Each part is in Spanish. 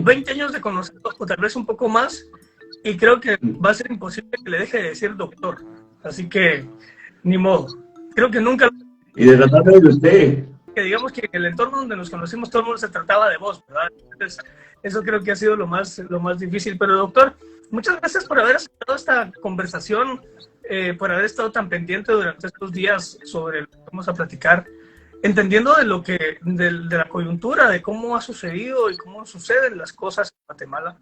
20 años de conocerlo, o tal vez un poco más, y creo que va a ser imposible que le deje de decir doctor. Así que, ni modo. Creo que nunca... Y de tratarme de usted. Que digamos que en el entorno donde nos conocimos todo el mundo se trataba de vos, ¿verdad? Entonces, eso creo que ha sido lo más difícil. Pero doctor, muchas gracias por haber aceptado esta conversación, por haber estado tan pendiente durante estos días sobre lo que vamos a platicar, entendiendo de la coyuntura, de cómo ha sucedido y cómo suceden las cosas en Guatemala.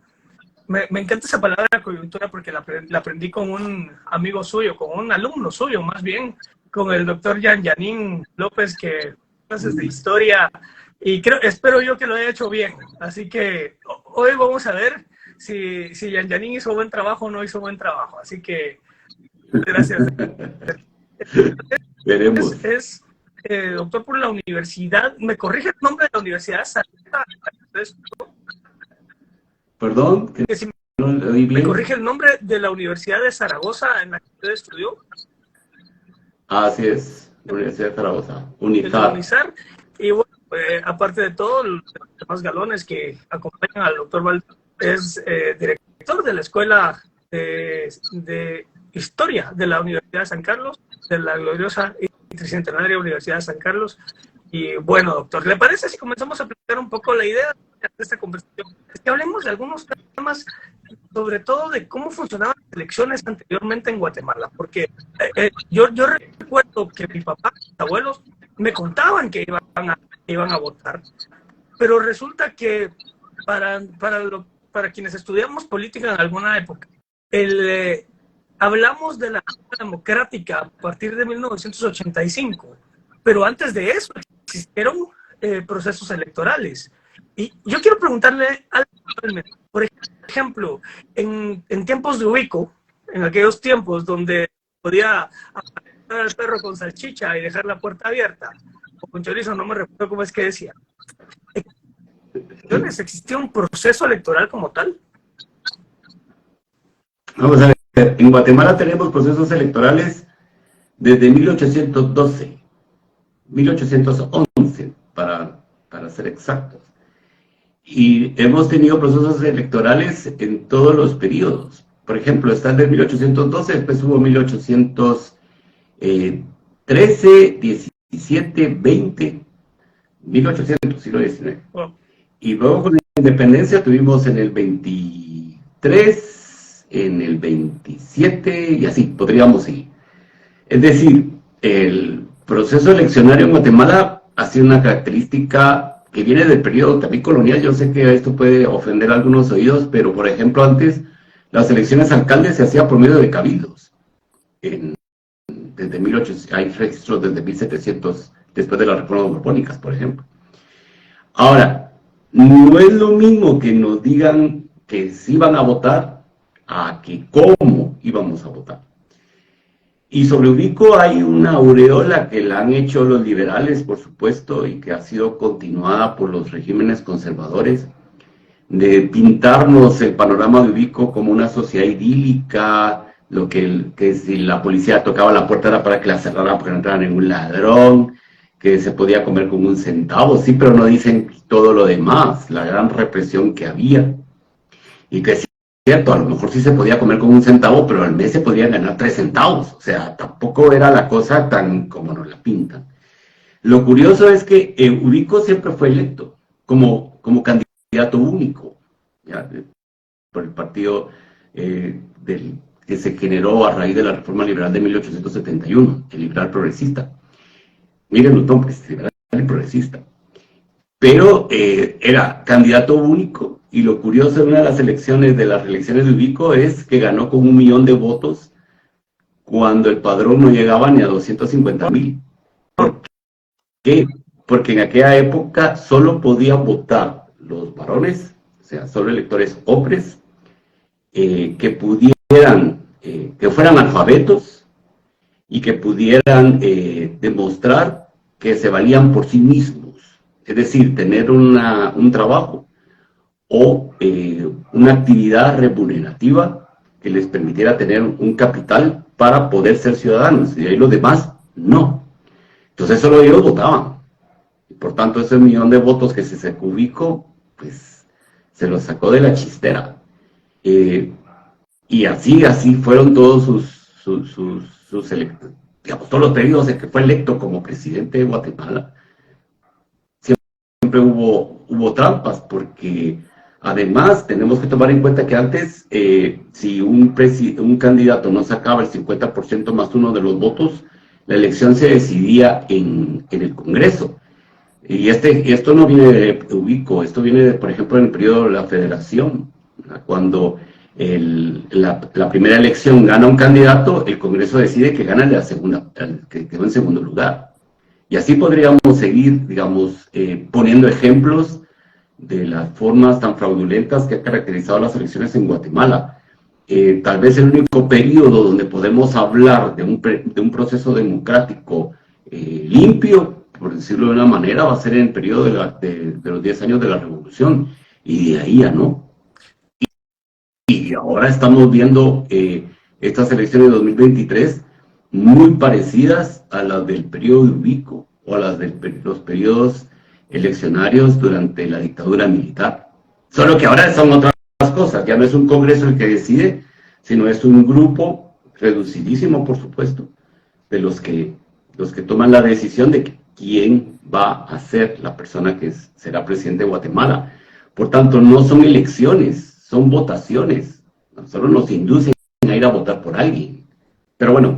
Me encanta esa palabra coyuntura porque la aprendí con un amigo suyo, con un alumno suyo más bien, con el doctor Yanin López, que clases de historia, y espero yo que lo haya hecho bien. Así que hoy vamos a ver si Yanin hizo buen trabajo o no hizo buen trabajo. Así que gracias. Veremos. Doctor por la universidad, ¿me corrige el nombre de la universidad? Perdón, que si no lo oí bien. ¿Me corrige el nombre de la Universidad de Zaragoza en la que usted estudió? Así es, Universidad de Zaragoza, UNIZAR. Y bueno, aparte de todo, los demás galones que acompañan al doctor Valdés, es director de la Escuela de Historia de la Universidad de San Carlos, de la gloriosa y tricentenaria Universidad de San Carlos. Y bueno, doctor, ¿le parece si comenzamos a platicar un poco la idea de esta conversación? Es que hablemos de algunos temas, sobre todo de cómo funcionaban las elecciones anteriormente en Guatemala, porque yo recuerdo que mi papá, mis abuelos, me contaban que iban a votar, pero resulta que para quienes estudiamos política en alguna época, hablamos de la democrática a partir de 1985, pero antes de eso existieron procesos electorales. Y yo quiero preguntarle algo, por ejemplo, en tiempos de Ubico, en aquellos tiempos donde podía apartar al perro con salchicha y dejar la puerta abierta, o con chorizo, no me recuerdo cómo es que decía, ¿existía un proceso electoral como tal? Vamos a ver, en Guatemala tenemos procesos electorales desde 1812, 1811, para ser exactos. Y hemos tenido procesos electorales en todos los periodos. Por ejemplo, está el de 1812, después hubo 1813, 17, 20, 1800, siglo XIX. Wow. Y luego con la independencia tuvimos en el 23, en el 27, y así podríamos seguir. Es decir, el proceso eleccionario en Guatemala ha sido una característica que viene del periodo también colonial. Yo sé que esto puede ofender a algunos oídos, pero por ejemplo antes las elecciones alcaldes se hacían por medio de cabildos. Desde 1800, hay registros desde 1700, después de las reformas borbónicas, por ejemplo. Ahora, no es lo mismo que nos digan que sí van a votar a que cómo íbamos a votar. Y sobre Ubico hay una aureola que la han hecho los liberales, por supuesto, y que ha sido continuada por los regímenes conservadores, de pintarnos el panorama de Ubico como una sociedad idílica, que si la policía tocaba la puerta era para que la cerraran porque no entraba ningún ladrón, que se podía comer con un centavo, sí, pero no dicen todo lo demás, la gran represión que había, y que cierto, a lo mejor sí se podía comer con un centavo, pero al mes se podían ganar 3 centavos. O sea, tampoco era la cosa tan como nos la pintan. Lo curioso es que Ubico siempre fue electo como candidato único, ¿ya? Por el partido que se generó a raíz de la reforma liberal de 1871, el liberal progresista. Miren los nombres, liberal y progresista. Pero era candidato único. Y lo curioso en una de las elecciones de Ubico es que ganó con 1 millón de votos cuando el padrón no llegaba ni a 250,000. ¿Por qué? Porque en aquella época solo podían votar los varones, o sea, solo electores hombres, que fueran alfabetos y que pudieran demostrar que se valían por sí mismos. Es decir, tener un trabajo o una actividad remunerativa que les permitiera tener un capital para poder ser ciudadanos, y ahí los demás no. Entonces solo ellos votaban. Y por tanto ese 1 millón de votos que se sacó Ubico, pues se los sacó de la chistera. Y así fueron todos sus electos, digamos, todos los periodos en que fue electo como presidente de Guatemala. Siempre hubo trampas, porque además tenemos que tomar en cuenta que antes, si un candidato no sacaba el 50% más uno de los votos, la elección se decidía en el Congreso. Y esto no viene de Ubico, esto viene, por ejemplo, en el periodo de la Federación, cuando la primera elección gana un candidato, el Congreso decide que gana la segunda, que quedó en segundo lugar. Y así podríamos seguir, digamos, poniendo ejemplos de las formas tan fraudulentas que ha caracterizado las elecciones en Guatemala. Tal vez el único periodo donde podemos hablar de un proceso democrático limpio, por decirlo de una manera, va a ser en el periodo de los 10 años de la Revolución, y de ahí ya no. Y ahora estamos viendo estas elecciones de 2023 muy parecidas a las del periodo de Ubico o a las de los periodos eleccionarios durante la dictadura militar. Solo que ahora son otras cosas, ya no es un Congreso el que decide, sino es un grupo reducidísimo, por supuesto, de los que toman la decisión de quién va a ser la persona que será presidente de Guatemala. Por tanto, no son elecciones, son votaciones. Solo nos inducen a ir a votar por alguien. Pero bueno,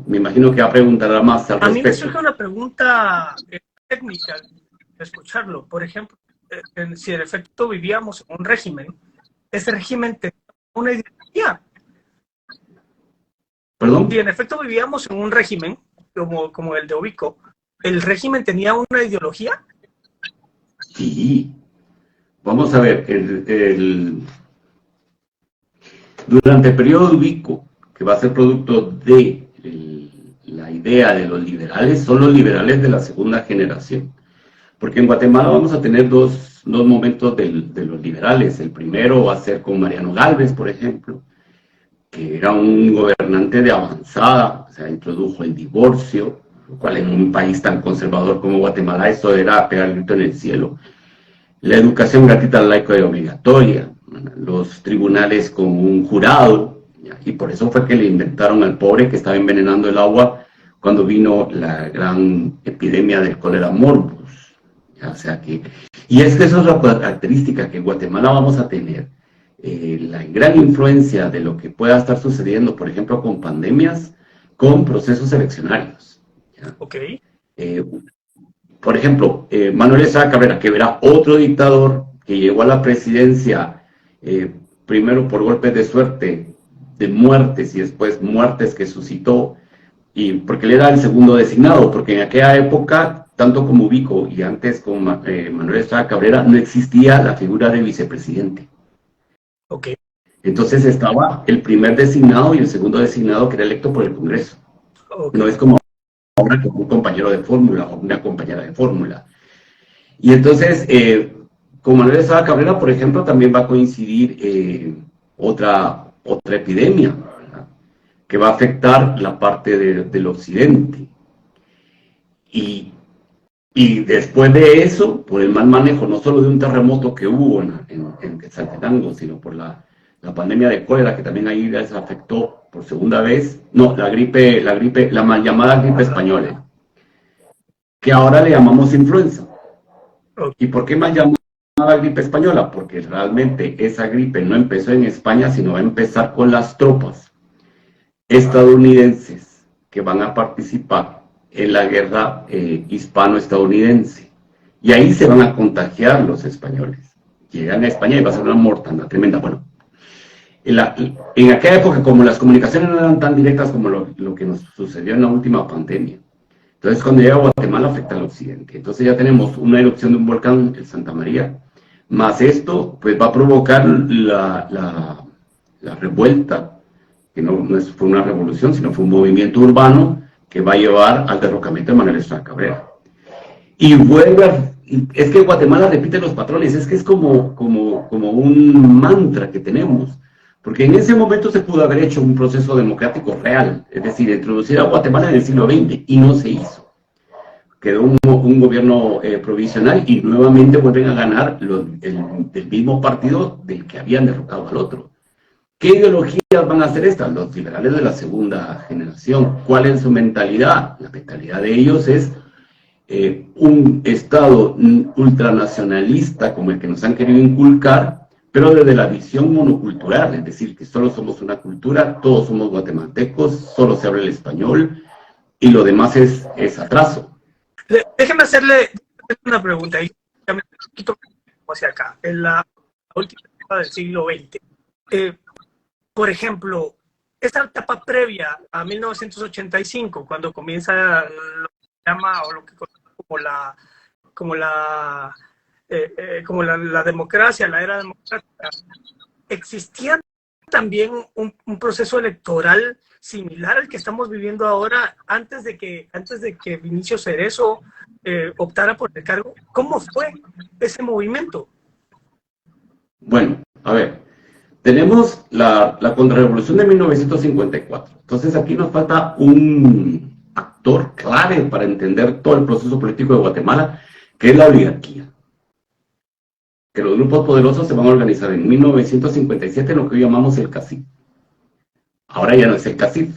me imagino que va a preguntar más al respecto. A mí me surge una pregunta técnica de escucharlo. Por ejemplo, si en efecto vivíamos en un régimen, ese régimen tenía una ideología. ¿Perdón? Si en efecto vivíamos en un régimen como el de Ubico, ¿el régimen tenía una ideología? Sí. Vamos a ver, durante el periodo de Ubico, que va a ser producto de la idea de los liberales, son los liberales de la segunda generación. Porque en Guatemala vamos a tener dos momentos de los liberales. El primero va a ser con Mariano Gálvez, por ejemplo, que era un gobernante de avanzada, o sea, introdujo el divorcio, lo cual en un país tan conservador como Guatemala, eso era pegar el grito en el cielo. La educación gratuita, laica y obligatoria, los tribunales con un jurado, y por eso fue que le inventaron al pobre que estaba envenenando el agua cuando vino la gran epidemia del cólera morbus. O sea que, y es que eso es la característica que en Guatemala vamos a tener, la gran influencia de lo que pueda estar sucediendo, por ejemplo, con pandemias, con procesos eleccionarios. ¿Ya? Ok. Por ejemplo, Manuel Estrada Cabrera, que era otro dictador que llegó a la presidencia primero por golpes de suerte, de muertes y después muertes que suscitó, y porque él era el segundo designado, porque en aquella época, tanto como Ubico y antes con Manuel Estrada Cabrera, no existía la figura de vicepresidente. Ok. Entonces estaba el primer designado y el segundo designado que era electo por el Congreso. Okay. No es como ahora con un compañero de fórmula o una compañera de fórmula. Y entonces, con Manuel Estrada Cabrera, por ejemplo, también va a coincidir otra epidemia, ¿verdad?, que va a afectar la parte del occidente. Y después de eso, por el mal manejo, no solo de un terremoto que hubo en Quetzaltenango, sino por la pandemia de cólera, que también ahí les afectó por segunda vez, no, la mal llamada gripe española, que ahora le llamamos influenza. ¿Y por qué mal llamada gripe española? Porque realmente esa gripe no empezó en España, sino va a empezar con las tropas estadounidenses que van a participar en la guerra hispano-estadounidense. Y ahí se van a contagiar los españoles. Llegan a España y va a ser una mortandad tremenda. Bueno, en aquella época, como las comunicaciones no eran tan directas como lo que nos sucedió en la última pandemia, entonces cuando llega a Guatemala afecta al occidente. Entonces ya tenemos una erupción de un volcán, el Santa María, más esto pues va a provocar la revuelta, que no fue una revolución, sino fue un movimiento urbano que va a llevar al derrocamiento de Manuel Estrada Cabrera. Y es que Guatemala repite los patrones, es que es como un mantra que tenemos. Porque en ese momento se pudo haber hecho un proceso democrático real, es decir, introducir a Guatemala en el siglo XX, y no se hizo. quedó un gobierno provisional y nuevamente vuelven a ganar del mismo partido del que habían derrocado al otro. ¿Qué ideologías van a hacer estas? Los liberales de la segunda generación. ¿Cuál es su mentalidad? La mentalidad de ellos es un Estado ultranacionalista como el que nos han querido inculcar, pero desde la visión monocultural, es decir, que solo somos una cultura, todos somos guatemaltecos, solo se habla el español y lo demás es atraso. Déjeme hacerle una pregunta, y ya me quito hacia acá, en la última etapa del siglo XX. Por ejemplo, esta etapa previa a 1985, cuando comienza lo que se llama, o lo que como la democracia, la era democrática, ¿existía también un proceso electoral similar al que estamos viviendo ahora antes de que Vinicio Cerezo optara por el cargo? ¿Cómo fue ese movimiento? Bueno, a ver, tenemos la contrarrevolución de 1954. Entonces aquí nos falta un actor clave para entender todo el proceso político de Guatemala, que es la oligarquía. Que los grupos poderosos se van a organizar en 1957 en lo que hoy llamamos el CACIF. Ahora ya no es el CACIF,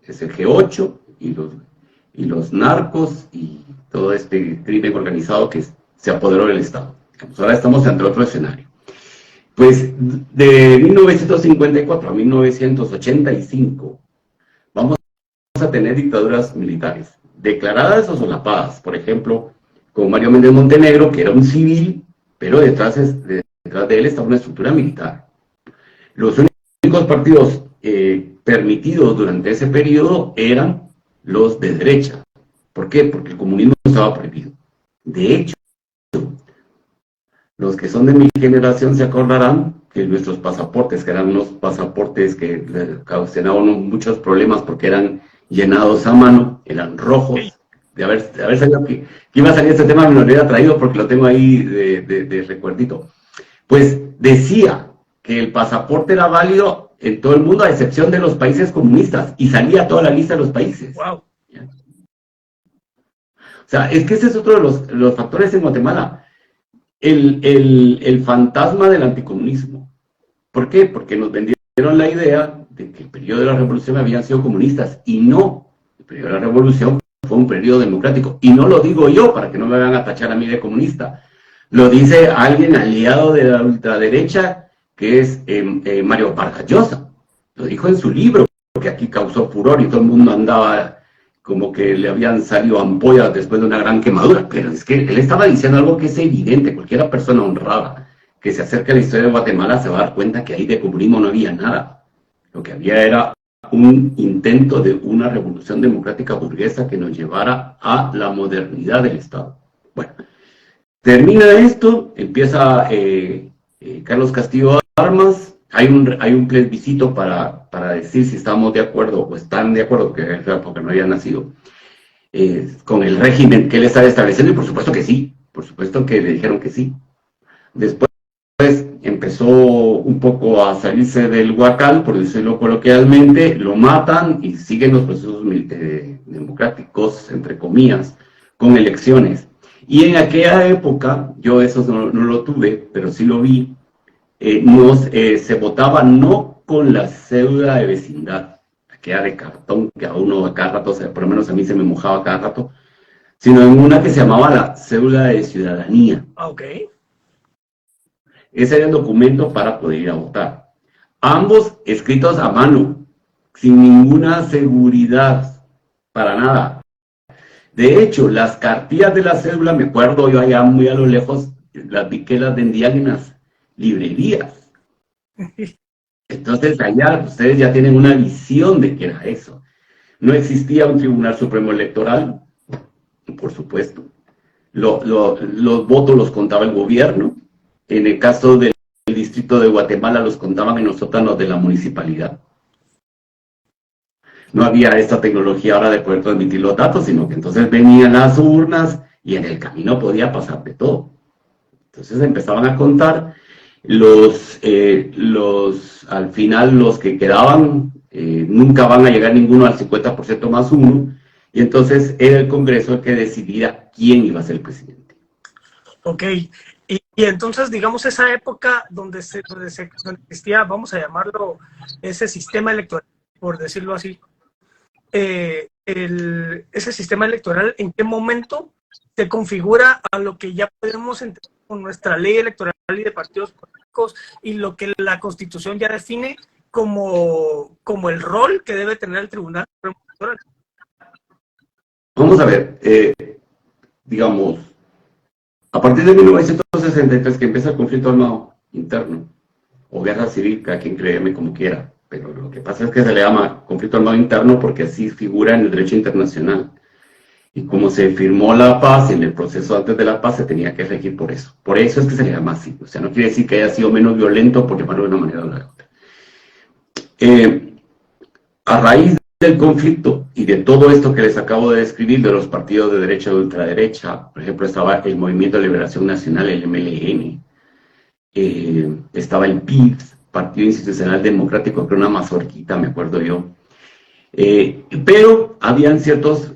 es el G8 y los narcos y todo este crimen organizado que se apoderó del Estado. Ahora estamos ante otro escenario. Pues de 1954 a 1985 vamos a tener dictaduras militares, declaradas o solapadas, por ejemplo, con Mario Méndez Montenegro, que era un civil, pero detrás de él estaba una estructura militar. Los únicos partidos permitidos durante ese periodo eran los de derecha. ¿Por qué? Porque el comunismo estaba prohibido. De hecho, los que son de mi generación se acordarán que nuestros pasaportes, que eran unos pasaportes que le causaban muchos problemas porque eran llenados a mano, eran rojos. De haber sabido que iba a salir este tema, me lo hubiera traído porque lo tengo ahí de recuerdito. Pues decía que el pasaporte era válido en todo el mundo, a excepción de los países comunistas, y salía toda la lista de los países. Wow. O sea, es que ese es otro de los factores en Guatemala. El fantasma del anticomunismo. ¿Por qué? Porque nos vendieron la idea de que el periodo de la revolución habían sido comunistas, y no. El periodo de la revolución fue un periodo democrático, y no lo digo yo para que no me vayan a tachar a mí de comunista, lo dice alguien aliado de la ultraderecha, que es Mario Vargas Llosa, lo dijo en su libro, porque aquí causó furor y todo el mundo andaba como que le habían salido ampollas después de una gran quemadura, pero es que él estaba diciendo algo que es evidente. Cualquiera persona honrada que se acerque a la historia de Guatemala se va a dar cuenta que ahí de comunismo no había nada, lo que había era un intento de una revolución democrática burguesa que nos llevara a la modernidad del Estado. Bueno, termina esto, empieza Carlos Castillo Armas, hay un plebiscito para decir si estamos de acuerdo o están de acuerdo, porque no había nacido, con el régimen que él estaba estableciendo, y por supuesto que sí, por supuesto que le dijeron que sí. Después empezó un poco a salirse del huacal, por decirlo coloquialmente, lo matan y siguen los procesos democráticos, entre comillas, con elecciones. Y en aquella época, yo eso no lo tuve, pero sí lo vi, se votaba no con la cédula de vecindad, aquella de cartón que a uno a cada rato, por lo menos a mí se me mojaba cada rato, sino en una que se llamaba la cédula de ciudadanía. Ok. Ese era el documento para poder ir a votar. Ambos escritos a mano, sin ninguna seguridad, para nada. De hecho, las cartillas de la cédula, me acuerdo yo allá muy a lo lejos, las vi que las vendían en las librerías. Entonces allá ustedes ya tienen una visión de qué era eso. No existía un Tribunal Supremo Electoral, por supuesto. Los votos los contaba el gobierno. En el caso del distrito de Guatemala los contaban en los sótanos de la municipalidad. No había esta tecnología ahora de poder transmitir los datos, sino que entonces venían las urnas y en el camino podía pasar de todo. Entonces empezaban a contar al final los que quedaban, nunca van a llegar ninguno al 50% más uno, Y entonces era el Congreso el que decidía quién iba a ser el presidente. Ok, y entonces, digamos, esa época donde donde existía, vamos a llamarlo, ese sistema electoral, por decirlo así, ese sistema electoral, ¿en qué momento se configura a lo que ya podemos entender con nuestra ley electoral y de partidos políticos y lo que la Constitución ya define como el rol que debe tener el Tribunal Supremo Electoral? Vamos a ver, digamos, a partir de 1963 que empieza el conflicto armado interno, o guerra civil, cada quien créeme como quiera, pero lo que pasa es que se le llama conflicto armado interno porque así figura en el derecho internacional. Y como se firmó la paz, en el proceso antes de la paz se tenía que regir por eso. Por eso es que se le llama así. O sea, no quiere decir que haya sido menos violento por llamarlo de una manera o de la otra. A raíz del conflicto y de todo esto que les acabo de describir, de los partidos de derecha y de ultraderecha, por ejemplo, estaba el Movimiento de Liberación Nacional, el MLN, estaba el PIDS, Partido Institucional Democrático, que era una mazorquita, me acuerdo yo. Pero habían ciertos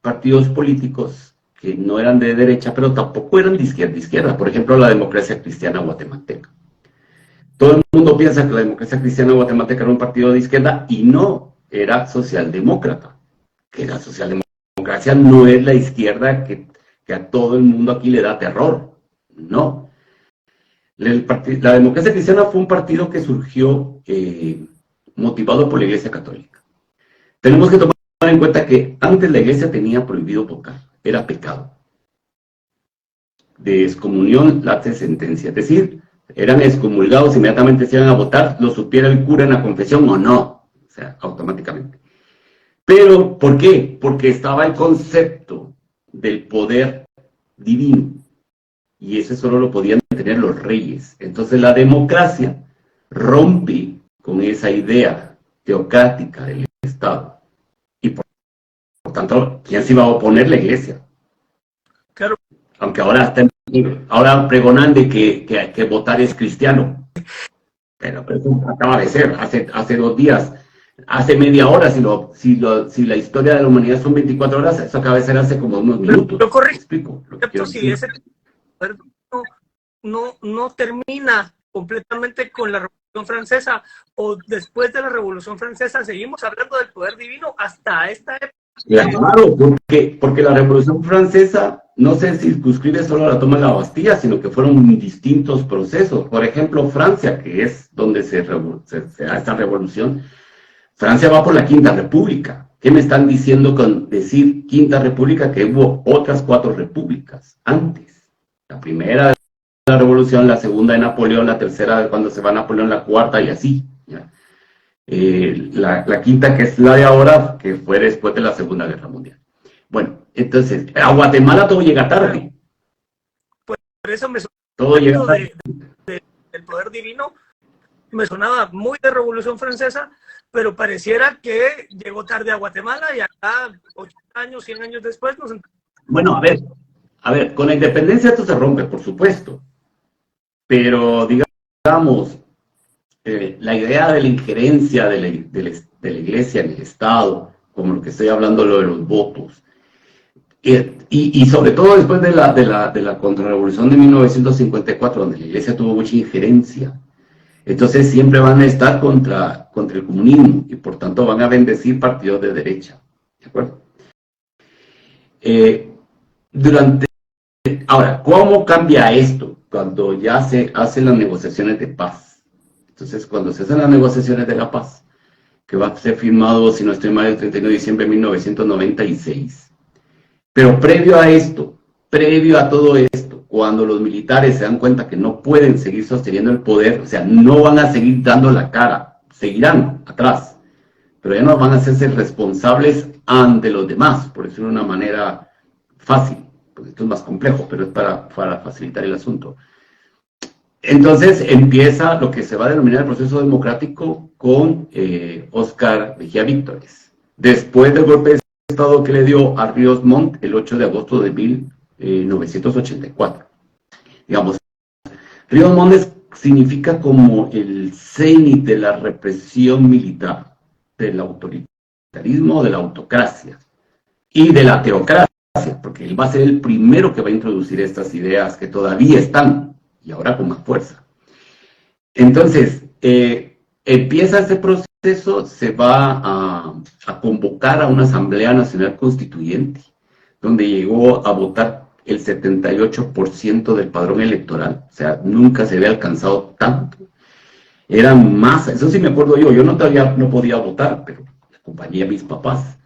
partidos políticos que no eran de derecha, pero tampoco eran de izquierda. Por ejemplo, la Democracia Cristiana Guatemalteca. Todo el mundo piensa que la Democracia Cristiana Guatemalteca era un partido de izquierda y no, era socialdemócrata. Que la socialdemocracia no es la izquierda que a todo el mundo aquí le da terror. No. La Democracia Cristiana fue un partido que surgió motivado por la Iglesia Católica. Tenemos que tomar en cuenta que antes la Iglesia tenía prohibido votar, era pecado. De excomunión late sentencia, es decir, eran excomulgados, inmediatamente se iban a votar, lo supiera el cura en la confesión o no, o sea, automáticamente. Pero, ¿por qué? Porque estaba el concepto del poder divino, y ese solo lo podían tener los reyes. Entonces la democracia rompe con esa idea teocrática del Estado. Y por tanto, ¿quién se iba a oponer? La Iglesia. Claro. Aunque ahora pregonan de que votar es cristiano. Pero eso acaba de ser, hace 2 días, hace media hora, si la historia de la humanidad son 24 horas, eso acaba de ser hace como unos minutos. Lo correcto. Explico. Si ese poder no termina completamente con la Revolución Francesa, o después de la Revolución Francesa seguimos hablando del poder divino hasta esta época. Claro, porque la Revolución Francesa no se circunscribe solo a la toma de la Bastilla, sino que fueron distintos procesos. Por ejemplo, Francia, que es donde se da esta revolución, Francia va por la Quinta República. ¿Qué me están diciendo con decir Quinta República? Que hubo otras 4 repúblicas antes. La primera de la Revolución, la segunda de Napoleón, la tercera de cuando se va Napoleón, la cuarta y así. ¿Ya? La quinta, que es la de ahora, que fue después de la Segunda Guerra Mundial. Bueno, entonces, a Guatemala todo llega tarde. Por eso me sonaba todo llega tarde. del poder divino, me sonaba muy de Revolución Francesa, pero pareciera que llegó tarde a Guatemala y acá 80 años, 100 años después nos... Bueno, a ver, con la independencia esto se rompe, por supuesto, pero digamos, la idea de la injerencia de la Iglesia en el Estado, como lo que estoy hablando, lo de los votos, y sobre todo después de la contrarrevolución de 1954, donde la Iglesia tuvo mucha injerencia, entonces siempre van a estar contra el comunismo, y por tanto van a bendecir partidos de derecha, ¿de acuerdo? Ahora, ¿cómo cambia esto cuando ya se hacen las negociaciones de paz? Entonces, cuando se hacen las negociaciones de la paz, que va a ser firmado, si no estoy mal, el 31 de diciembre de 1996. Pero previo a esto, previo a todo esto, cuando los militares se dan cuenta que no pueden seguir sosteniendo el poder, o sea, no van a seguir dando la cara, seguirán atrás, pero ya no van a hacerse responsables ante los demás, por decirlo de una manera fácil, porque esto es más complejo, pero es para facilitar el asunto. Entonces empieza lo que se va a denominar el proceso democrático con Óscar Mejía Víctores. Después del golpe de Estado que le dio a Ríos Montt el 8 de agosto de 1984. Digamos, Ríos Montt significa como el cenit de la represión militar, del autoritarismo, de la autocracia. y de la teocracia, porque él va a ser el primero que va a introducir estas ideas que todavía están, y ahora con más fuerza. Entonces, empieza este proceso, se va a convocar a una Asamblea Nacional Constituyente, donde llegó a votar el 78% del padrón electoral, o sea, nunca se había alcanzado tanto. Eran más, eso sí me acuerdo yo no podía votar, pero acompañé a mis papás,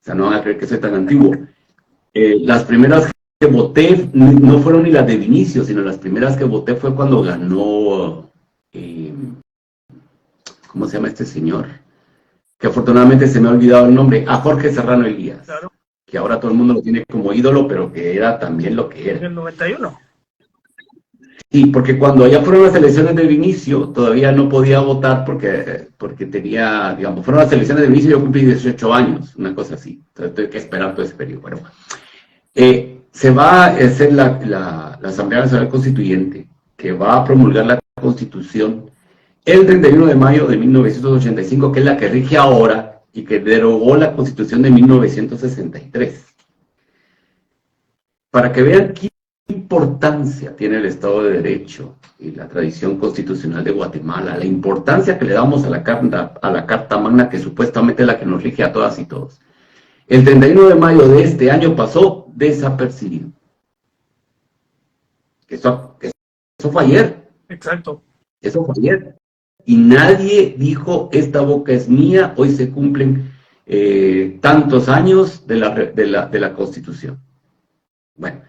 o sea, no van a creer que soy tan antiguo. Las primeras que voté no fueron ni las de Vinicio, sino las primeras que voté fue cuando ganó, ¿cómo se llama este señor? Que afortunadamente se me ha olvidado el nombre, a Jorge Serrano Elías, Claro. Que ahora todo el mundo lo tiene como ídolo, pero que era también lo que era. En el 91. Sí, porque cuando ya fueron las elecciones de Vinicio, todavía no podía votar porque tenía, digamos, fueron las elecciones de Vinicio y yo cumplí 18 años, una cosa así. Entonces tuve que esperar todo ese periodo. Bueno, se va a hacer la Asamblea Nacional Constituyente, que va a promulgar la Constitución el 31 de mayo de 1985, que es la que rige ahora y que derogó la Constitución de 1963. Para que vean qué importancia tiene el Estado de Derecho y la tradición constitucional de Guatemala, la importancia que le damos a la Carta Magna, que supuestamente es la que nos rige a todas y todos. El 31 de mayo de este año pasó desapercibido. Eso fue ayer. Exacto. Eso fue ayer. Y nadie dijo, esta boca es mía, hoy se cumplen tantos años de la Constitución. Bueno,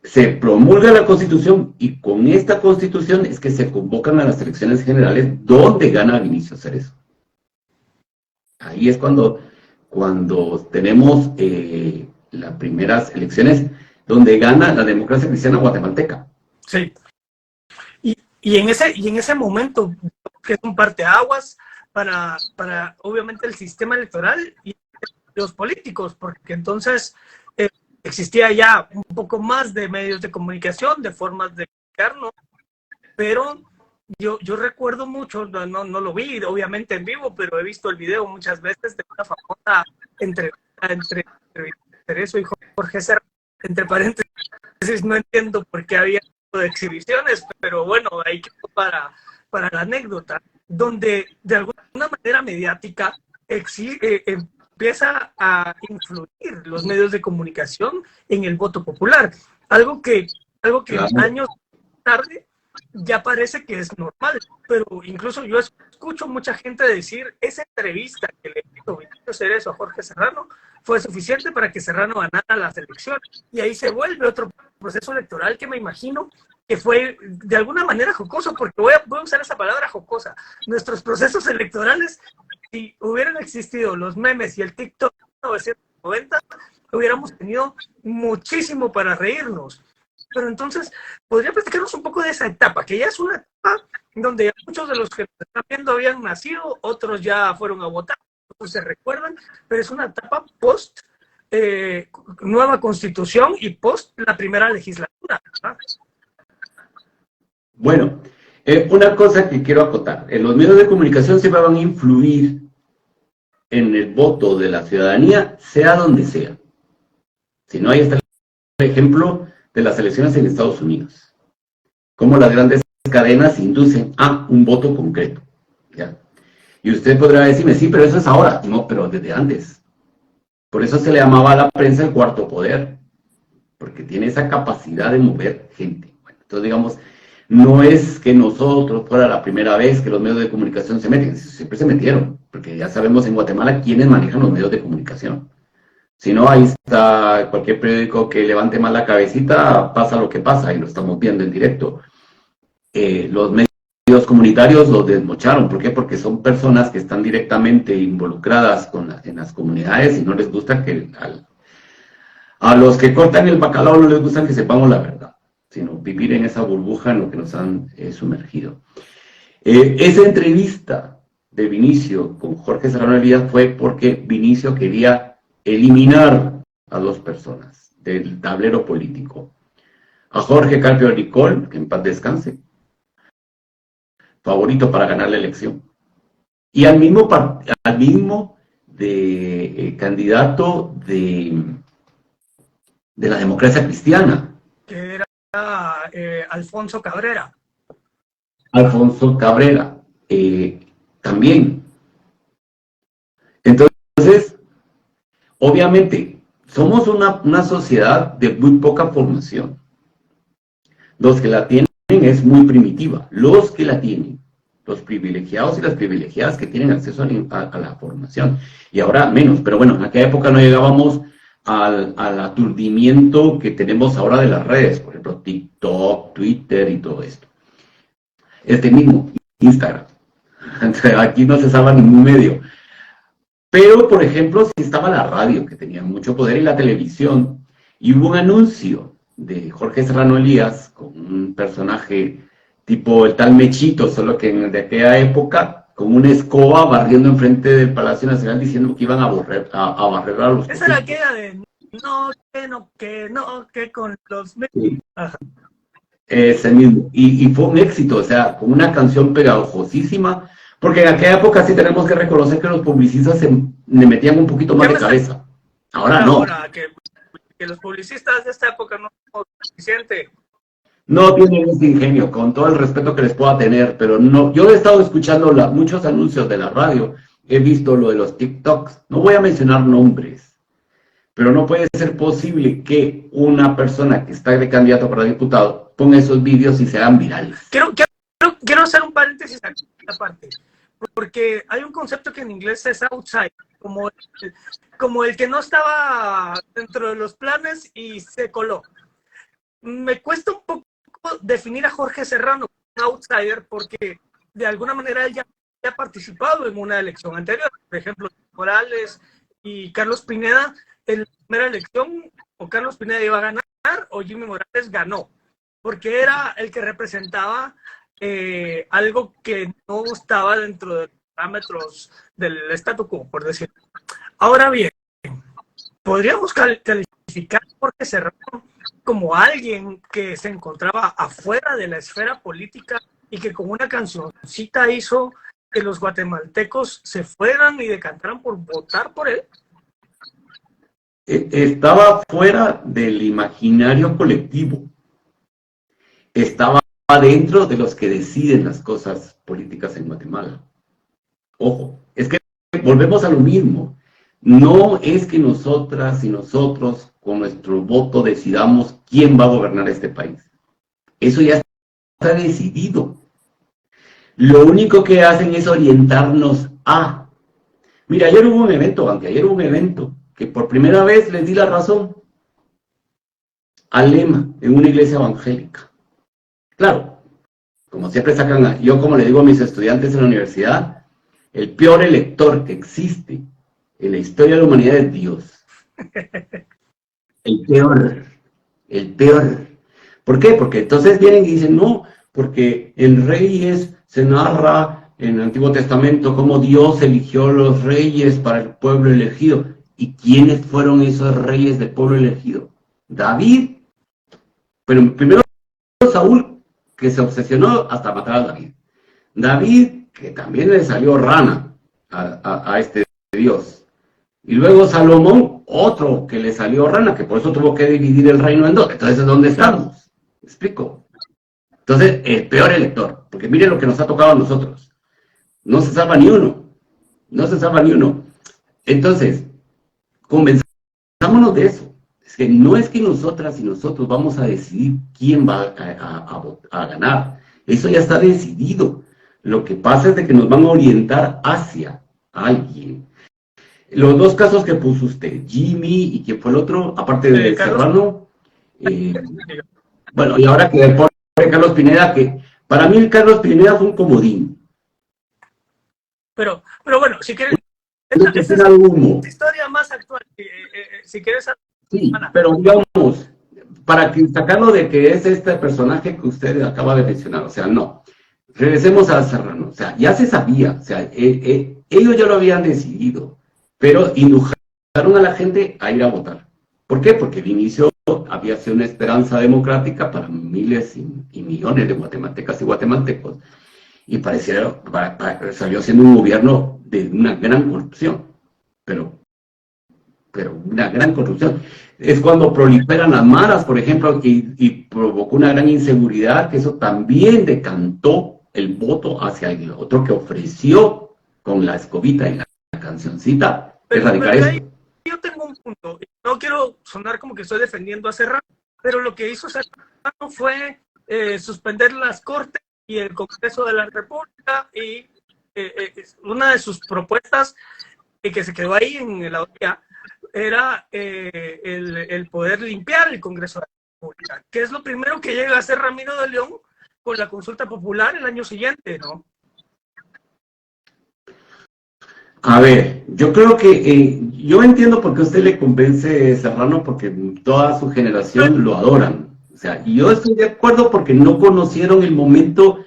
se promulga la Constitución y con esta Constitución es que se convocan a las elecciones generales donde gana Vinicio Cerezo. Ahí es cuando tenemos las primeras elecciones donde gana la democracia cristiana guatemalteca. Sí. Y en ese momento, que es un parteaguas para obviamente el sistema electoral y los políticos, porque entonces existía ya un poco más de medios de comunicación, de formas de comunicarnos, pero yo recuerdo mucho, no lo vi obviamente en vivo, pero he visto el video muchas veces de una famosa entrevista entre Cerezo y Jorge Serrano, entre paréntesis, no entiendo por qué había de exhibiciones, pero bueno, ahí quedó para la anécdota, donde de alguna manera mediática empieza a influir los medios de comunicación en el voto popular, algo que Claro. Años tarde ya parece que es normal, pero incluso yo escucho mucha gente decir, esa entrevista que le hizo Vinicio Cerezo a Jorge Serrano fue suficiente para que Serrano ganara las elecciones, y ahí se vuelve otro proceso electoral que me imagino que fue de alguna manera jocoso, porque voy a usar esa palabra jocosa. Nuestros procesos electorales, si hubieran existido los memes y el TikTok de 1990, hubiéramos tenido muchísimo para reírnos. Pero entonces, ¿podría platicarnos un poco de esa etapa? Que ya es una etapa donde muchos de los que nos están viendo habían nacido, otros ya fueron a votar, otros se recuerdan, pero es una etapa post nueva constitución y post la primera legislatura, ¿verdad? Bueno, una cosa que quiero acotar, los medios de comunicación siempre van a influir en el voto de la ciudadanía, sea donde sea. Si no, ahí está el ejemplo de las elecciones en Estados Unidos. Cómo las grandes cadenas inducen a un voto concreto. ¿Ya? Y usted podrá decirme, sí, pero eso es ahora. No, pero desde antes. Por eso se le llamaba a la prensa el cuarto poder, porque tiene esa capacidad de mover gente. Bueno, entonces, digamos, no es que nosotros fuera la primera vez que los medios de comunicación se meten, siempre se metieron, porque ya sabemos en Guatemala quiénes manejan los medios de comunicación. Si no, ahí está cualquier periódico que levante mal la cabecita, pasa lo que pasa, y lo estamos viendo en directo. Los medios comunitarios los desmocharon. ¿Por qué? Porque son personas que están directamente involucradas en las comunidades y no les gusta que a los que cortan el bacalao no les gusta que sepamos la verdad, sino vivir en esa burbuja en lo que nos han sumergido. Esa entrevista de Vinicio con Jorge Serrano Elías fue porque Vinicio quería eliminar a dos personas del tablero político. A Jorge Carpio Ricol, que en paz descanse, favorito para ganar la elección, y al mismo de candidato de la democracia cristiana. Que era Alfonso Cabrera. Alfonso Cabrera, también. Entonces, obviamente, somos una sociedad de muy poca formación. Los que la tienen es muy primitiva. Los que la tienen, los privilegiados y las privilegiadas que tienen acceso a la formación. Y ahora menos, pero bueno, en aquella época no llegábamos al aturdimiento que tenemos ahora de las redes, por ejemplo, TikTok, Twitter y todo esto. Este mismo, Instagram. Aquí no se salva ningún medio. Pero, por ejemplo, sí estaba la radio, que tenía mucho poder, y la televisión. Y hubo un anuncio de Jorge Serrano Elías, con un personaje tipo el tal Mechito, solo que de aquella época, con una escoba barriendo enfrente del Palacio Nacional diciendo que iban a barrer a los... Esa era aquella de que con los... Sí. Ese mismo. Y fue un éxito, o sea, con una canción pegajosísima, porque en aquella época sí tenemos que reconocer que los publicistas le metían un poquito más de cabeza. Ahora no. Ahora, que los publicistas de esta época no son suficiente. No tienen ese ingenio, con todo el respeto que les pueda tener, pero no. Yo he estado escuchando muchos anuncios de la radio, he visto lo de los TikToks, no voy a mencionar nombres, pero no puede ser posible que una persona que está de candidato para diputado ponga esos vídeos y se hagan virales. Quiero hacer un paréntesis aquí, aparte, porque hay un concepto que en inglés es outside, como el que no estaba dentro de los planes y se coló. Me cuesta un poco definir a Jorge Serrano como un outsider porque de alguna manera él ya ha participado en una elección anterior. Por ejemplo, Morales y Carlos Pineda, en la primera elección, o Carlos Pineda iba a ganar o Jimmy Morales ganó, porque era el que representaba algo que no estaba dentro de los parámetros del statu quo, por decirlo. Ahora bien, podríamos calificar a Jorge Serrano como alguien que se encontraba afuera de la esfera política y que con una cancioncita hizo que los guatemaltecos se fueran y decantaran por votar por él. Estaba fuera del imaginario colectivo. Estaba dentro de los que deciden las cosas políticas en Guatemala. Ojo, es que volvemos a lo mismo. No es que nosotras y nosotros con nuestro voto decidamos quién va a gobernar este país. Eso ya está decidido. Lo único que hacen es orientarnos a... Mira, ayer hubo un evento, anteayer hubo un evento, que por primera vez les di la razón al lema en una iglesia evangélica. Claro, como siempre sacan, yo como le digo a mis estudiantes en la universidad, el peor elector que existe en la historia de la humanidad es Dios. El peor. ¿Por qué? Porque entonces vienen y dicen, no, porque el rey se narra en el Antiguo Testamento cómo Dios eligió los reyes para el pueblo elegido. ¿Y quiénes fueron esos reyes del pueblo elegido? David. Pero primero Saúl, que se obsesionó hasta matar a David. David, que también le salió rana a este Dios. Y luego Salomón, otro que le salió rana, que por eso tuvo que dividir el reino en dos. Entonces, ¿dónde estamos? ¿Me explico? Entonces, el peor elector, porque miren lo que nos ha tocado a nosotros. No se salva ni uno. No se salva ni uno. Entonces, convenzámonos de eso. Es que no es que nosotras y nosotros vamos a decidir quién va a ganar. Eso ya está decidido. Lo que pasa es de que nos van a orientar hacia alguien. Los dos casos que puso usted, Jimmy y quién fue el otro, aparte de Serrano. Bueno, y ahora que pone Carlos Pineda, que para mí el Carlos Pineda fue un comodín. Pero bueno, si quieres... Esta es una historia más actual, si quieres... Sí, pero digamos, para sacarlo de que es este personaje que usted acaba de mencionar, o sea, no. Regresemos a Serrano, o sea, ya se sabía, o sea, ellos ya lo habían decidido, pero indujeron a la gente a ir a votar. ¿Por qué? Porque al inicio había sido una esperanza democrática para miles y millones de guatemaltecas y guatemaltecos, y salió siendo un gobierno de una gran corrupción. pero una gran corrupción. Es cuando proliferan las maras, por ejemplo, y provocó una gran inseguridad, que eso también decantó el voto hacia el otro que ofreció con la escobita y la cancioncita erradicar Pero esto. ahí yo tengo un punto. No quiero sonar como que estoy defendiendo a Serrano, pero lo que hizo Serrano fue suspender las Cortes y el Congreso de la República, y una de sus propuestas, y que se quedó ahí en la orilla, era el poder limpiar el Congreso de la República, que es lo primero que llega a hacer Ramiro de León con la consulta popular el año siguiente, ¿no? A ver, yo creo que yo entiendo por qué a usted le convence Serrano, porque toda su generación lo adoran. O sea, y yo estoy de acuerdo porque no conocieron el momento.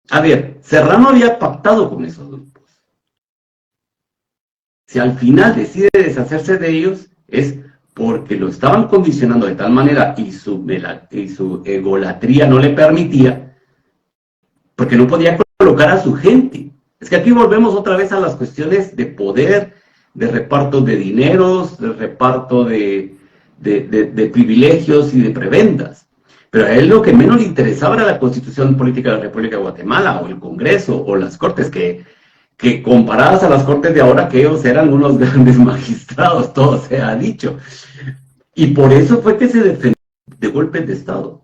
A ver, Serrano había pactado con esos grupos. Si al final decide deshacerse de ellos, es porque lo estaban condicionando de tal manera y su egolatría no le permitía, porque no podía colocar a su gente. Es que aquí volvemos otra vez a las cuestiones de poder, de reparto de dineros, de reparto de privilegios y de prebendas. Pero a él lo que menos le interesaba era la Constitución Política de la República de Guatemala, o el Congreso, o las Cortes, que comparadas a las Cortes de ahora, que ellos eran unos grandes magistrados, todo se ha dicho. Y por eso fue que se defendió de golpes de Estado.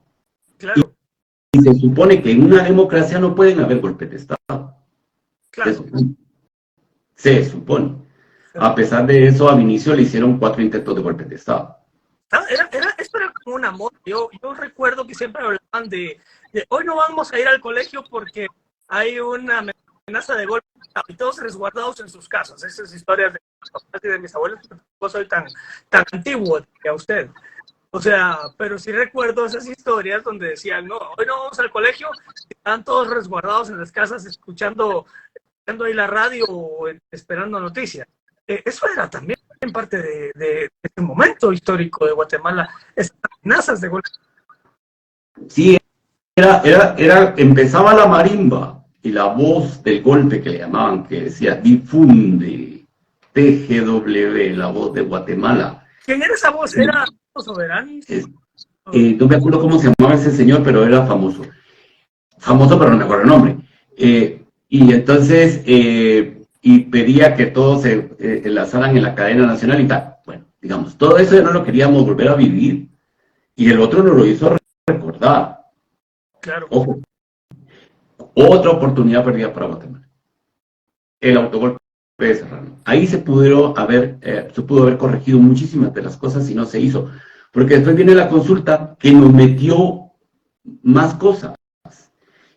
Claro. Y se supone que en una democracia no pueden haber golpes de Estado. Claro. Se supone. A pesar de eso, a Vinicio le hicieron 4 intentos de golpes de Estado. Esto era como una moda. Yo recuerdo que siempre hablaban de hoy no vamos a ir al colegio porque hay una amenaza de golpe y todos resguardados en sus casas. Esas historias de mis papás y de mis abuelos, no soy tan antiguo que a usted. O sea, pero sí recuerdo esas historias donde decían, no, hoy no vamos al colegio, están todos resguardados en las casas escuchando ahí la radio o esperando noticias. Eso era también parte de este momento histórico de Guatemala, esas amenazas de golpe. Sí, empezaba la marimba y la voz del golpe que le llamaban, que decía difunde, TGW, la voz de Guatemala. ¿Quién era esa voz? ¿Era Soberano? No me acuerdo cómo se llamaba ese señor, pero era famoso. Famoso, pero no me acuerdo el nombre. Y entonces, y pedía que todos se enlazaran en la cadena nacional y tal. Bueno, digamos, todo eso ya no lo queríamos volver a vivir. Y el otro nos lo hizo recordar. Claro. Ojo. Otra oportunidad perdida para Guatemala. El autogolpe de Serrano. Ahí se pudo haber corregido muchísimas de las cosas y no se hizo. Porque después viene la consulta que nos metió más cosas.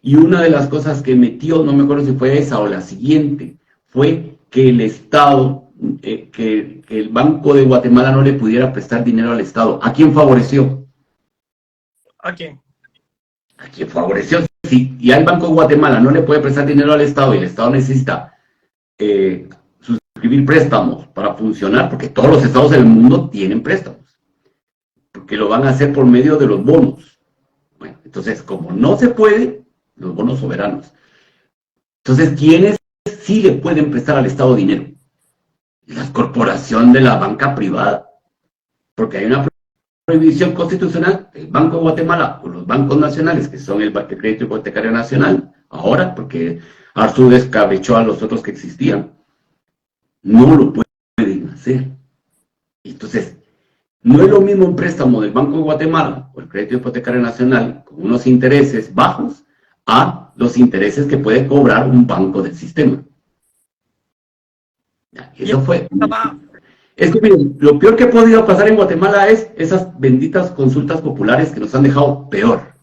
Y una de las cosas que metió, no me acuerdo si fue esa o la siguiente, fue que el Estado, que el Banco de Guatemala no le pudiera prestar dinero al Estado. ¿A quién favoreció? ¿A quién? ¿A quién favoreció? Si ya el Banco de Guatemala no le puede prestar dinero al Estado y el Estado necesita suscribir préstamos para funcionar, porque todos los estados del mundo tienen préstamos, porque lo van a hacer por medio de los bonos. Bueno, entonces, como no se puede, los bonos soberanos. Entonces, ¿quiénes sí le pueden prestar al Estado dinero? La corporación de la banca privada, porque hay una prohibición constitucional del Banco de Guatemala o los bancos nacionales, que son el Crédito Hipotecario Nacional, ahora, porque Arzu descabechó a los otros que existían, no lo pueden hacer. Entonces, no es lo mismo un préstamo del Banco de Guatemala o el Crédito Hipotecario Nacional con unos intereses bajos a los intereses que puede cobrar un banco del sistema. Eso fue. Es que miren, lo peor que ha podido pasar en Guatemala es esas benditas consultas populares que nos han dejado peor.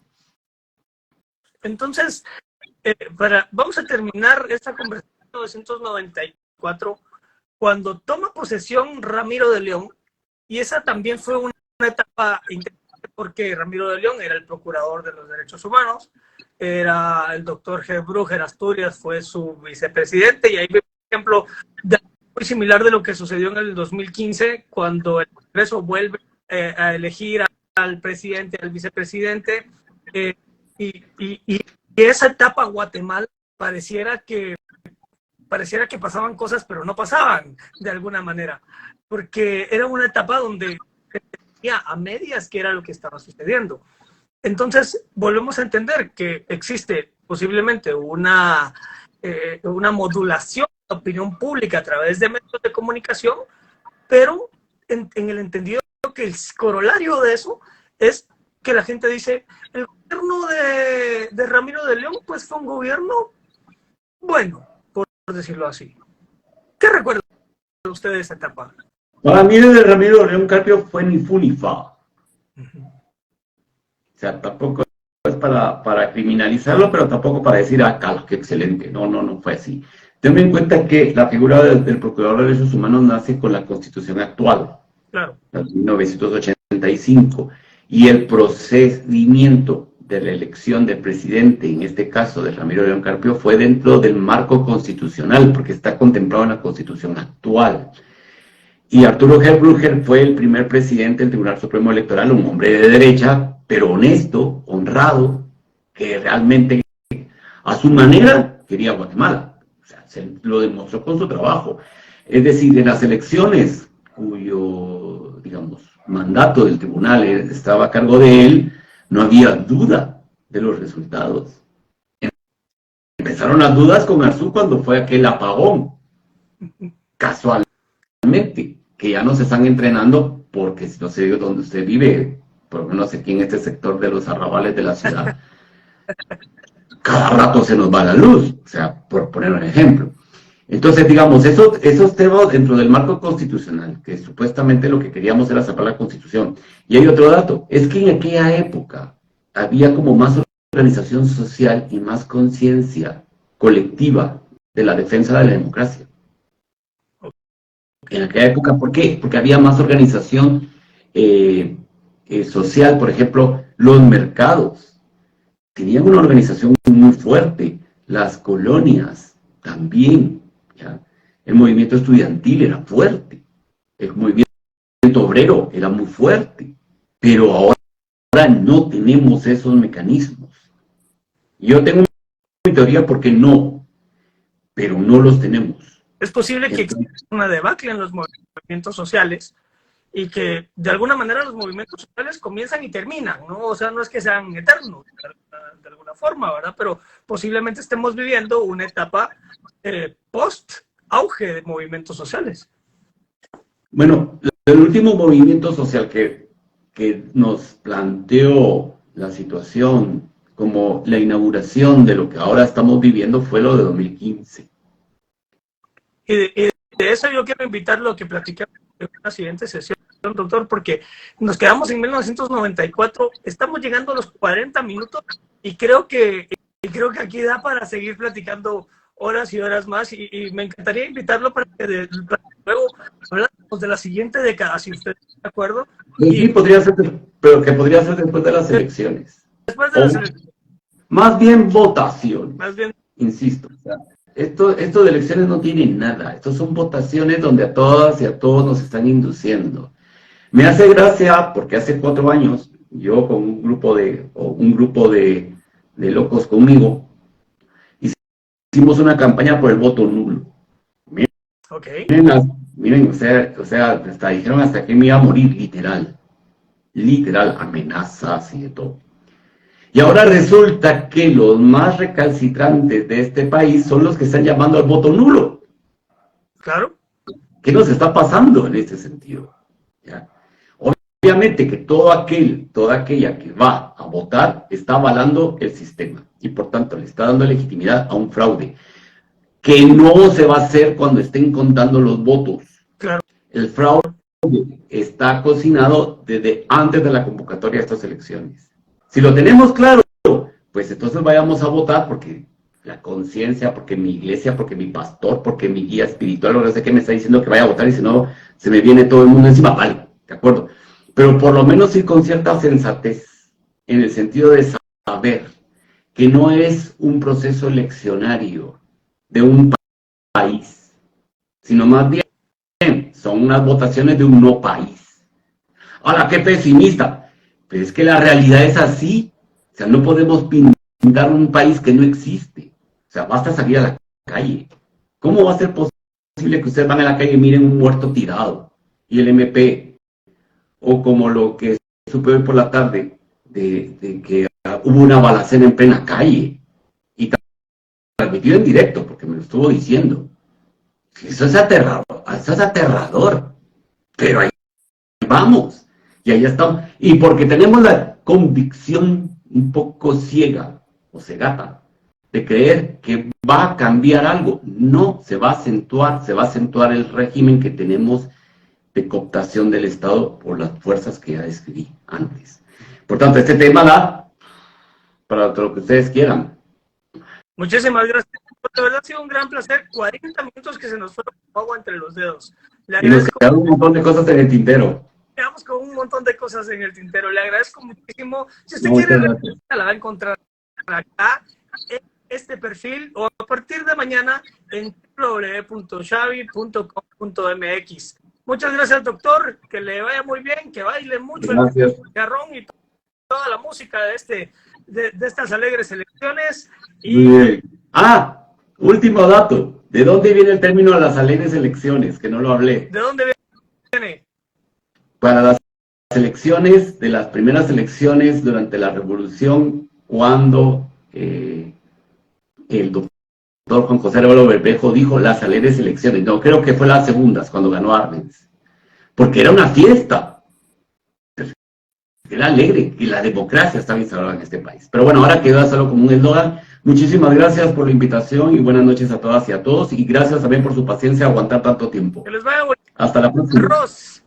Entonces, vamos a terminar esta conversación en 1994, cuando toma posesión Ramiro de León, y esa también fue una etapa interesante porque Ramiro de León era el procurador de los derechos humanos, era el doctor G. Brúger Asturias, fue su vicepresidente, y ahí, por ejemplo, muy similar de lo que sucedió en el 2015, cuando el Congreso vuelve a elegir al presidente, al vicepresidente, y esa etapa Guatemala pareciera que pareciera que pasaban cosas, pero no pasaban de alguna manera, porque era una etapa donde se tenía a medias que era lo que estaba sucediendo. Entonces, volvemos a entender que existe posiblemente una modulación de la opinión pública a través de medios de comunicación, pero en el entendido que el corolario de eso es que la gente dice, el gobierno de Ramiro de León pues fue un gobierno bueno, por decirlo así. ¿Qué recuerda usted de esa etapa? Para mí el de Ramiro de León Carpio fue ni fu ni fa. O sea, tampoco es para criminalizarlo, pero tampoco para decir, Carlos, qué excelente. No fue así. Ten en cuenta que la figura del Procurador de Derechos Humanos nace con la Constitución actual, claro, de 1985, y el procedimiento de la elección del presidente, en este caso de Ramiro León Carpio, fue dentro del marco constitucional, porque está contemplado en la Constitución actual. Y Arturo Herbrugger fue el primer presidente del Tribunal Supremo Electoral, un hombre de derecha, pero honesto, honrado, que realmente a su manera quería Guatemala. O sea, se lo demostró con su trabajo. Es decir, en las elecciones cuyo, digamos, mandato del tribunal estaba a cargo de él, no había duda de los resultados. Empezaron las dudas con Arzú cuando fue aquel apagón. Casualmente, que ya no se están entrenando porque no sé dónde usted vive, por lo menos aquí en este sector de los arrabales de la ciudad, cada rato se nos va la luz, o sea, por poner un ejemplo. Entonces, digamos, esos temas dentro del marco constitucional, que supuestamente lo que queríamos era sacar la Constitución. Y hay otro dato, es que en aquella época había como más organización social y más conciencia colectiva de la defensa de la democracia. En aquella época, ¿por qué? Porque había más organización social, por ejemplo, los mercados tenían una organización muy fuerte, las colonias también, ¿ya? El movimiento estudiantil era fuerte, el movimiento obrero era muy fuerte, pero ahora no tenemos esos mecanismos. Yo tengo mi teoría porque no, pero no los tenemos. Es posible que exista una debacle en los movimientos sociales y que de alguna manera los movimientos sociales comienzan y terminan, ¿no? O sea, no es que sean eternos de alguna forma, ¿verdad? Pero posiblemente estemos viviendo una etapa post-auge de movimientos sociales. Bueno, el último movimiento social que nos planteó la situación como la inauguración de lo que ahora estamos viviendo fue lo de 2015. Y de eso yo quiero invitarlo a que platiquemos en una siguiente sesión, doctor, porque nos quedamos en 1994, estamos llegando a los 40 minutos y creo que aquí da para seguir platicando horas y horas más y me encantaría invitarlo para que luego hablamos de la siguiente década, si usted está de acuerdo. Sí, podría ser, pero que podría ser después de las elecciones. Después de las elecciones. Más bien votación. Más bien. Insisto, o sea, esto de elecciones no tiene nada. Estos son votaciones donde a todas y a todos nos están induciendo. Me hace gracia porque hace 4 años, yo con un grupo de locos conmigo, hicimos una campaña por el voto nulo. Miren, okay. miren, o sea, hasta dijeron hasta que me iba a morir, literal, amenazas y de todo. Y ahora resulta que los más recalcitrantes de este país son los que están llamando al voto nulo. Claro. ¿Qué nos está pasando en este sentido? ¿Ya? Obviamente que toda aquella que va a votar está avalando el sistema y por tanto le está dando legitimidad a un fraude que no se va a hacer cuando estén contando los votos. Claro. El fraude está cocinado desde antes de la convocatoria de estas elecciones. Si lo tenemos claro, pues entonces vayamos a votar porque la conciencia, porque mi iglesia, porque mi pastor, porque mi guía espiritual, o no sé qué me está diciendo que vaya a votar y si no, se me viene todo el mundo encima. Vale, de acuerdo. Pero por lo menos ir con cierta sensatez, en el sentido de saber que no es un proceso eleccionario de un país, sino más bien son unas votaciones de un no país. Ahora, qué pesimista. Pero es que la realidad es así. O sea, no podemos pintar un país que no existe. O sea, basta salir a la calle. ¿Cómo va a ser posible que ustedes van a la calle y miren un muerto tirado y el MP? O como lo que supe hoy por la tarde, de que hubo una balacera en plena calle y transmitido en directo, porque me lo estuvo diciendo. Eso es aterrador, pero ahí vamos, y ahí estamos. Y porque tenemos la convicción un poco ciega o cegata de creer que va a cambiar algo. No, se va a acentuar el régimen que tenemos de cooptación del Estado por las fuerzas que ya describí antes. Por tanto, este tema da para lo que ustedes quieran. Muchísimas gracias. De verdad ha sido un gran placer. 40 minutos que se nos fueron como agua entre los dedos. Y nos quedaron un montón de cosas en el tintero. Quedamos con un montón de cosas en el tintero. Le agradezco muchísimo. Si usted quiere, la va a encontrar acá, en este perfil, o a partir de mañana en www.xavi.com.mx. Muchas gracias, doctor. Que le vaya muy bien, que baile mucho el garrón y toda la música de estas alegres elecciones. Y... último dato. ¿De dónde viene el término de las alegres elecciones? Que no lo hablé. ¿De dónde viene? Para las elecciones, de las primeras elecciones durante la revolución, cuando el doctor Juan José Arevalo Bermejo dijo las alegres elecciones. No, creo que fue las segundas, cuando ganó Arbenz. Porque era una fiesta. Era alegre, y la democracia estaba instalada en este país. Pero bueno, ahora quedó solo como un eslogan. Muchísimas gracias por la invitación y buenas noches a todas y a todos. Y gracias también por su paciencia aguantar tanto tiempo. Que les vaya muy bien. Hasta la próxima. Arroz.